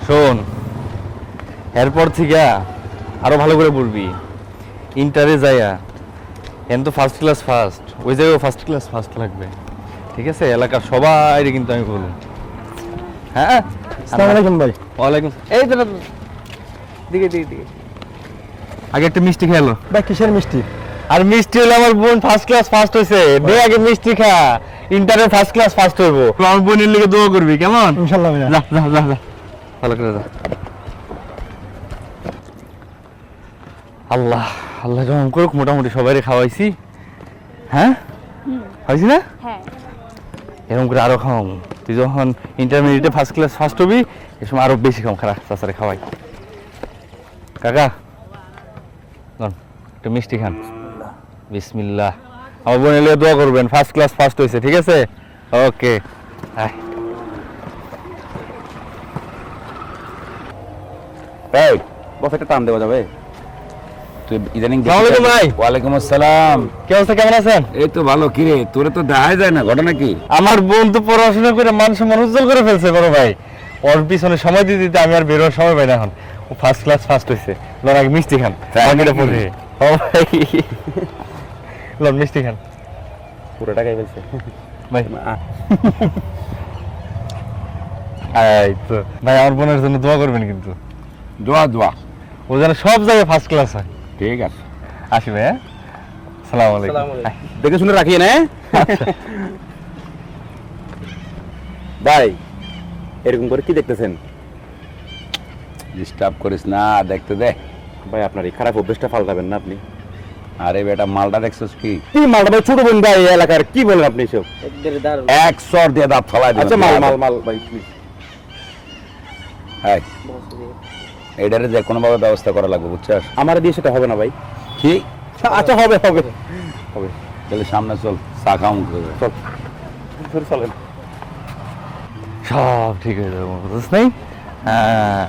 শোন, এরপর থেকে আরো ভালো করে পড়বি। ইন্টারে যাইয়া এখন তো ফার্স্ট ক্লাস ফার্স্ট, ওই জায়গায় ফার্স্ট ক্লাস ফার্স্ট লাগবে, ঠিক আছে? এলাকার সবাই কিন্তু আমি বলবো। হ্যাঁ, আসসালামু আলাইকুম ভাই। ওয়ালাইকুম। এই তো দিকে দিকে দিকে আগে একটা মিষ্টি খেলো। ভাই কিসের মিষ্টি? আর মিষ্টি হলো আমার বোন ফার্স্ট ক্লাস ফার্স্ট হয়েছে, দে আগে মিষ্টি খা। ইন্টারে ফার্স্ট ক্লাস ফার্স্ট হইবো, আমার বোনের লিগে দোয়া করবি, কেমন? ইনশাআল্লাহ ভাই। যা যা যা যা, ভালো করে যা। আল্লাহ আল্লাহ কেমন করুক, মোটামুটি সবাই খাওয়াইছি। হ্যাঁ খাইছি না? হ্যাঁ। এরকম করে আরো খাওয়াম। তুই যখন ইন্টারমিডিয়েটে ফার্স্ট ক্লাস ফার্স্ট হবি, এ সময় আরো বেশি খাম। খারাপ চাচারে খাওয়াই। কাকা লন, একটু মিষ্টি খান। বিসমিল্লাহ। আমার বোন এলে দোয়া করবেন, ফার্স্ট ক্লাস ফার্স্ট হয়েছে, ঠিক আছে? ওকে। এই বস, একটা টান দেওয়া যাবে? তুই ইদানিং আসসালামু আলাইকুম ভাই। ওয়ালাইকুম আসসালাম। কি অবস্থা, কেমন আছেন? এই তো ভালো। কিরে তোরে তো দেখাই যায় না, ঘটনা কি? আমার বোন তো পড়াশোনা করে মান সম্মান উজ্জ্বল করে ফেলছে বড় ভাই। ওর পিছনে সময় দিতে দিতে আমি আর বেরোর সময় পাই না এখন। ও ফার্স্ট ক্লাস ফার্স্ট হয়েছে। লন আগে মিষ্টি খান, বাকিটা পড়ে। ও ভাই লন মিষ্টি খান পুরো টাকাই ফেলছে ভাই। এই তো ভাই, আমার বোনের জন্য দোয়া করবেন কিন্তু। দোয়া দোয়া। ও যেন সব জায়গায় ফার্স্ট ক্লাস হয়। ঠিক আছে, আসি ভাই। হ্যাঁ, আসসালামু আলাইকুম। দেখে শুনে রাখিয়ে না। ভাই এরকম করে কি দেখতেছেন? ডিস্টার্ব করিস না, দেখতে দে। ভাই আপনার এই খারাপ অভ্যেসটা পাল্টাবেন না আপনি। আরে বেটা, মালটা দেখছিস কি? কি মালটা ভাই, ছোট বোন ভাই, এই এলাকার কি বলেন আপনি সব? এক সর দিয়ে দাঁত ফলাই দিবেন। আচ্ছা মাল মাল মাল ভাই প্লিজ। হ্যাঁ, এটারে যে কোনো ভাবে ব্যবস্থা করা লাগবে, বুঝছিস? আমার দিয়ে সেটা হবে না ভাই। কি? আচ্ছা হবে হবে হবে। তাহলে সামনে চল, চা খাও। চল ধরে চলেন। সব ঠিক হয়ে যাবে, বুঝছ নাই? হ্যাঁ,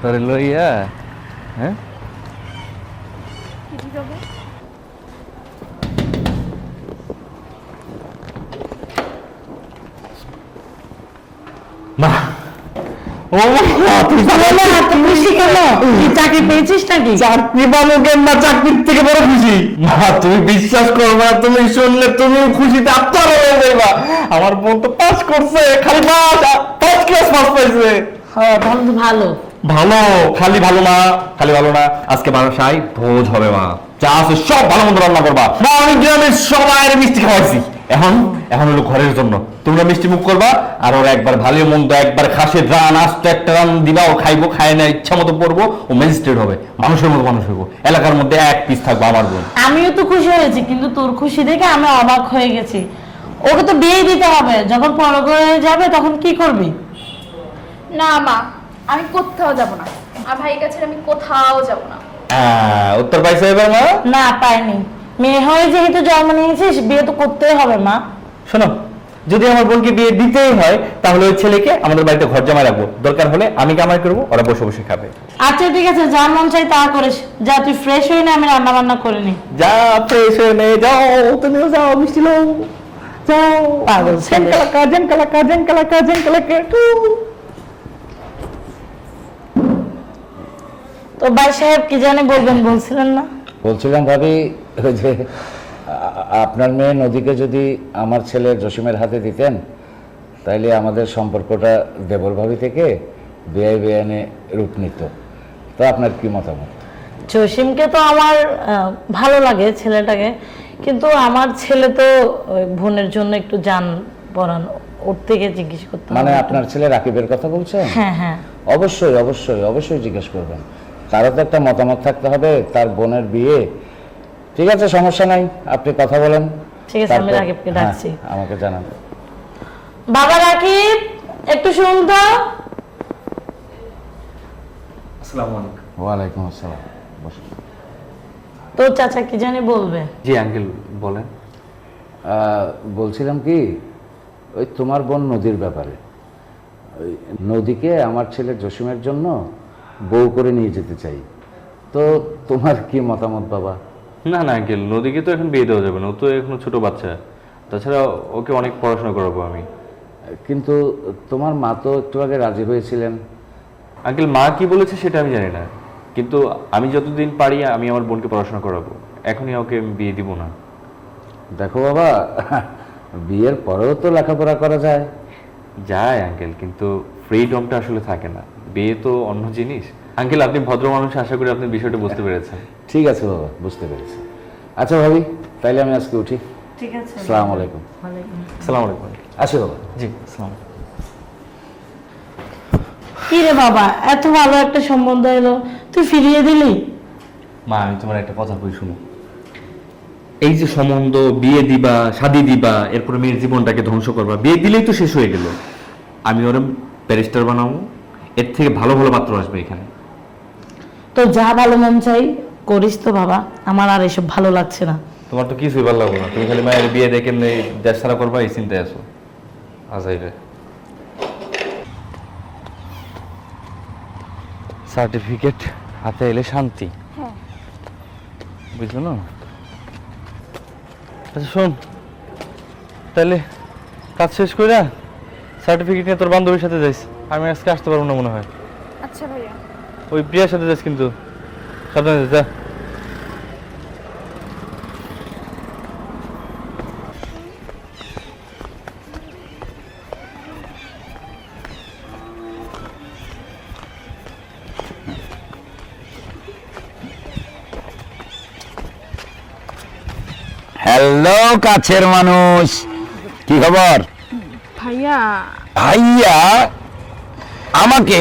তোরে লইয়া। হ্যাঁ, মা। ও মা, তুই খুশি কেন? তুই চাকরি পেয়েছিস নাকি? চাকরি পাবো কেন? না, চাকরির থেকে বড় খুশি। মা তুমি বিশ্বাস করো না, তুমি শুনলে তুমি খুশিতে আত্মার হয়ে যাইবা। আমার বোন তো পাস করছে, খালি পাস, ফার্স্ট ক্লাস পাস পাইছে। হ্যাঁ, তাহলে তো ভালো। ভালো, খালি ভালো না, খালি ভালো না। আজকে বাসায় ভোজ হবে মা, যা আছে সব ভালো মন্দ রান্না করবা। মা আমি গ্রামের সবাই মিষ্টি খাওয়াইছি। এখন এখন হলো ঘরের জন্য, তোমরা মিষ্টি মুখ করবা। আর ওরা একবার ভালো মন্দ, একবার খাসের রান আস্ত একটা রান দিবা, ও খাইবো, খায় না ইচ্ছা মতো পড়বো, ও ম্যাজিস্ট্রেট হবে, মানুষের মতো মানুষ হইবো। এলাকার মধ্যে এক পিস থাকবো আমার বোন। আমিও তো খুশি হয়েছি, কিন্তু তোর খুশি দেখে আমি অবাক হয়ে গেছি। ওকে তো বিয়ে দিতে হবে, যখন বড় হয়ে যাবে তখন কি করবি? না মা, আমি কোথাও যাব না। আর ভাইয়ের কাছে আমি কোথাও যাব না। উত্তর পাইছো এবার মা? না, পাইনি। মেয়ে হয়ে যেহেতু জন্ম নিয়েছিস, বিয়ে তো করতেই হবে মা। শোনো, যদি আমার বোনকে বিয়ে দিতেই হয়, তাহলে ওই ছেলেকে আমাদের বাড়িতে ঘর জামাই রাখবো। দরকার হলে আমি কামাই করবো, ওরা বসে বসে খাবে। আচ্ছা ঠিক আছে, যা মন চাই তা করিস। যা, তুই ফ্রেশ হয়ে না, আমি রান্না বান্না করে নি। যা ফ্রেশ হয়ে নে, যাও, তুমিও যাও, মিষ্টি লও, যাও। পাগল ছেলে। তো ভাই সাহেব কি জানি বলবেন বলছিলেন না? বলছিলাম ভাবি, ওই যে আপনার মেয়ে নদীকে যদি আমার ছেলে জসিমের হাতে দিতেন, তাইলে আমাদের সম্পর্কটা দেবর ভাবি থেকে বেআই বেআইনে রূপ নিত। তো আপনার কি মতামত? জসিমকে তো আমার ভালো লাগে ছেলেটাকে, কিন্তু আমার ছেলে তো ওই বোনের জন্য একটু জান পরান, ওর থেকে জিজ্ঞেস করতে হবে। মানে আপনার ছেলে রাকিবের কথা বলছেন? হ্যাঁ হ্যাঁ, অবশ্যই অবশ্যই অবশ্যই জিজ্ঞেস করবেন। তারও তো একটা মতামত থাকতে হবে, তার বোনের বিয়ে। ঠিক আছে, সমস্যা নাই, আপনি কথা বলেন। ঠিক আছে, আমি তারপর- রাকিবকে হ্যাঁ, ডাকছি। আমাকে জানান। বাবা রাকিব, একটু শুনুন তো। আসসালামু আলাইকুম। ওয়ালাইকুম আসসালাম, বসুন। তো চাচা কি জানি বলবে। জি আঙ্কেল বলেন। বলছিলাম কি, ওই তোমার বোন নদীর ব্যাপারে। ওই নদীকে আমার ছেলে জসিমের জন্য বউ করে নিয়ে যেতে চাই। তো তোমার কি মতামত বাবা? না না আঙ্কেল, নদীকে তো এখন বিয়ে দেওয়া যাবে না, ও তো এখনো ছোট বাচ্চা। তাছাড়া ওকে অনেক পড়াশোনা করাবো আমি। কিন্তু তোমার মা তো একটু আগে রাজি হয়েছিলেন। আঙ্কেল মা কি বলেছে সেটা আমি জানি না, কিন্তু আমি যতদিন পারি আমি আমার বোনকে পড়াশোনা করাবো। এখনই ওকে আমি বিয়ে দিব না। দেখো বাবা, বিয়ের পরেও তো লেখাপড়া করা যায়। যায় আঙ্কেল, কিন্তু ফ্রিডমটা আসলে থাকে না। বিয়ে তো অন্য জিনিস। আঙ্কেল আপনি ভদ্র মানুষ, আশা করি আপনি বিষয়টা বুঝতে পেরেছেন। ঠিক আছে বাবা, বুঝতে পেরেছি। আচ্ছা ভাবি, তাইলে আমি আজকে উঠি। ঠিক আছে। আসসালামু আলাইকুম। আসসালামু আলাইকুম। আসি বাবা। জি আসসালাম। কি রে বাবা, এত ভালো একটা সম্বন্ধ এলো, তুই ফিরিয়ে দিলি? মা আমি তোমার একটা কথা বলি শুনো। এই যে সম্বন্ধ, বিয়ে দিবা, শাদি দিবা, এরপরে মেয়ের জীবনটাকে ধ্বংস করবা, বিয়ে দিলেই তো শেষ হয়ে গেল। আমি ওরম ব্যারিস্টার বানাবো, এর থেকে ভালো ভালো পাত্র আসবে এখানে। তো যা ভালো মন চাই করিস তো বাবা, আমার আর এসব ভালো লাগছে না। তোমার তো কিছুই ভালো লাগবে না, তুমি খালি মায়ের বিয়ে দেখে দেশ ছাড়া করবা এই চিন্তায় আছো। আজাইরে সার্টিফিকেট হাতে এলে শান্তি, বুঝলো না? আচ্ছা শোন, তাহলে কাজ শেষ করে সার্টিফিকেট নিয়ে তোর বান্ধবীর সাথে যাইস। আমি আজকে আসতে পারবো না মনে হয়। আচ্ছা ভাইয়া। ওই প্রিয়ার সাথে যাস কিন্তু, সাবধানে যাস, যা। হ্যালো কাছের মানুষ, কি খবর? ভাইয়া ভাইয়া আমাকে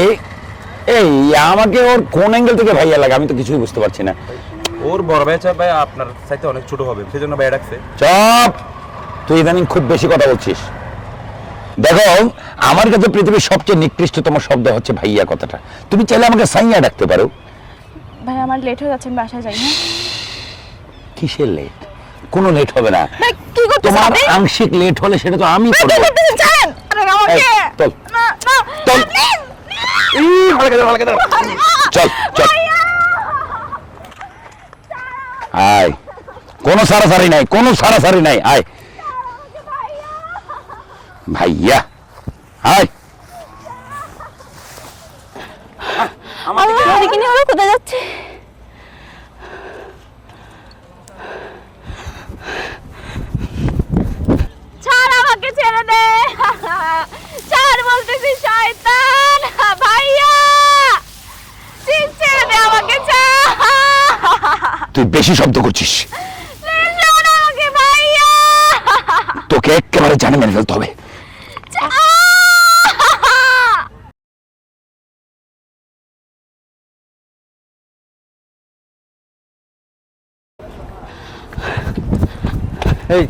ওর কোন অ্যাঙ্গেল থেকে ভাইয়া লাগে আমি তো কিছুই বুঝতে পারছি না। ওর বড় ভাই চাই ভাই আপনার চাইতে অনেক ছোট হবে, সেজন্য ভাই ডাকছে। চপ, তুই ইদানিং খুব বেশি কথা বলছিস। দেখো, আমার কাছে পৃথিবীর সবচেয়ে নিকৃষ্টতম শব্দ হচ্ছে ভাইয়া কথাটা। তুমি চাইলে আমাকে সাইয়া ডাকতে পারো। ভাই আমার লেট হয়ে যাচ্ছে, আমি বাসায় যাই। হ্যাঁ কিসের লেট? কোনো লেট হবে না। ভাই কি করতেছেন তোমার আপনি? আংশিক লেট হলে সেটা তো আমি করবো। জানেন আরে আমাকে এই, চল না না চল চল চল, আয়। কোনো সারাসারি নাই, কোনো সারাসারি নাই, আয় ভাইয়া, আয়। আমাকে নিয়ে ওরা কোথায় যাচ্ছে? ছাড় আমাকে, ছেড়ে দে। ছাড় বলতেছি, শয়তান ভাইয়া। ছেড়ে দে আমাকে, ছাড়। তুই বেশি শব্দ করছিস, ছাড় আমাকে ভাইয়া। তোকে একেবারে জানে মেরে ফেলতে হবে। এই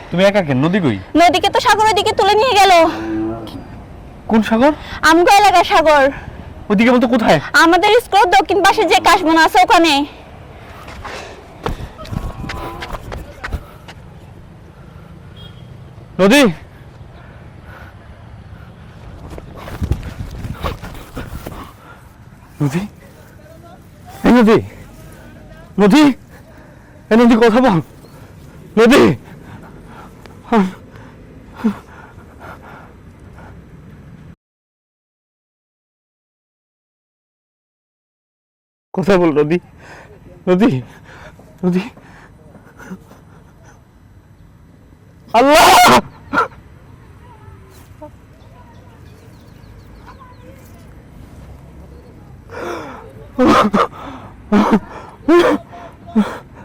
তুমি একা কেন? নদী কই? নদীকে তো সাগরের দিকে তুলে নিয়ে গেল। কোন সাগর? আমগো এলাকার সাগর। ওদিকে বলতে কোথায়? আমাদের স্কুল দক্ষিণ পাশে যে কাশবন আছে ওখানে। নদী, নদী, এই নদী, নদী, এই নদী কথা বল। নদী, কথা বল নদী, নদী, নদী। আল্লাহ